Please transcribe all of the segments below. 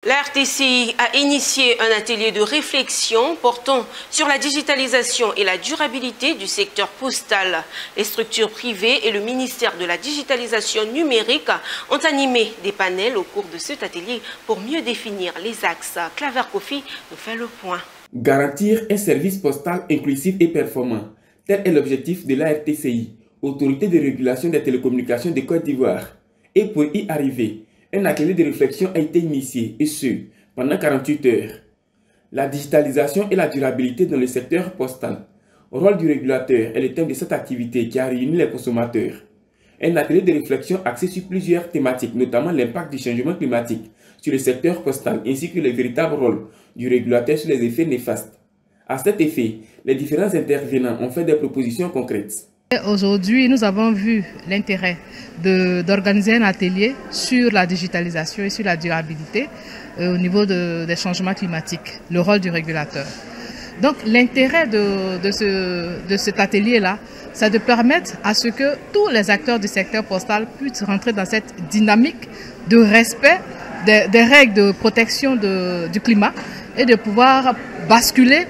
La RTCI a initié un atelier de réflexion portant sur la digitalisation et la durabilité du secteur postal. Les structures privées et le ministère de la digitalisation numérique ont animé des panels au cours de cet atelier pour mieux définir les axes. Claver Kofi nous fait le point. Garantir un service postal inclusif et performant, tel est l'objectif de la RTCI, Autorité de régulation des télécommunications de Côte d'Ivoire. Et pour y arriver, un atelier de réflexion a été initié, et ce, pendant 48 heures. La digitalisation et la durabilité dans le secteur postal. Rôle du régulateur est le thème de cette activité qui a réuni les consommateurs. Un atelier de réflexion axé sur plusieurs thématiques, notamment l'impact du changement climatique sur le secteur postal, ainsi que le véritable rôle du régulateur sur les effets néfastes. À cet effet, les différents intervenants ont fait des propositions concrètes. Aujourd'hui, nous avons vu l'intérêt d'organiser un atelier sur la digitalisation et sur la durabilité au niveau des changements climatiques, le rôle du régulateur. Donc l'intérêt de cet atelier-là, c'est de permettre à ce que tous les acteurs du secteur postal puissent rentrer dans cette dynamique de respect des règles de protection du climat et de pouvoir basculer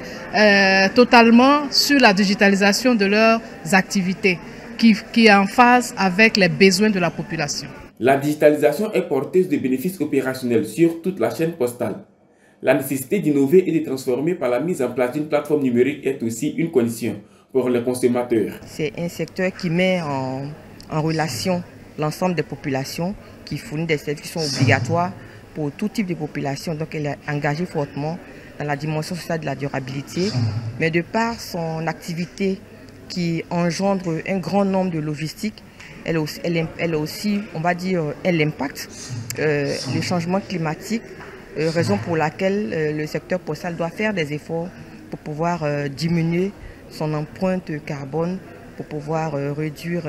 totalement sur la digitalisation de leurs activités qui est en phase avec les besoins de la population. La digitalisation est porteuse de bénéfices opérationnels sur toute la chaîne postale. La nécessité d'innover et de transformer par la mise en place d'une plateforme numérique est aussi une condition pour les consommateurs. C'est un secteur qui met en relation l'ensemble des populations, qui fournit des services qui sont obligatoires pour tout type de population. Donc elle est engagée fortement dans la dimension sociale de la durabilité, mais de par son activité qui engendre un grand nombre de logistiques, elle aussi, on va dire, elle impacte le changement climatique, raison pour laquelle le secteur postal doit faire des efforts pour pouvoir diminuer son empreinte carbone, pour pouvoir réduire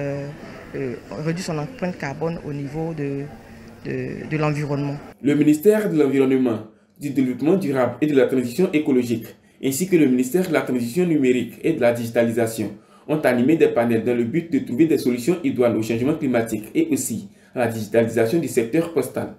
son empreinte carbone au niveau de l'environnement. Le ministère de l'Environnement, du Développement durable et de la Transition écologique, ainsi que le ministère de la Transition numérique et de la digitalisation, ont animé des panels dans le but de trouver des solutions idoines au changement climatique et aussi à la digitalisation du secteur postal.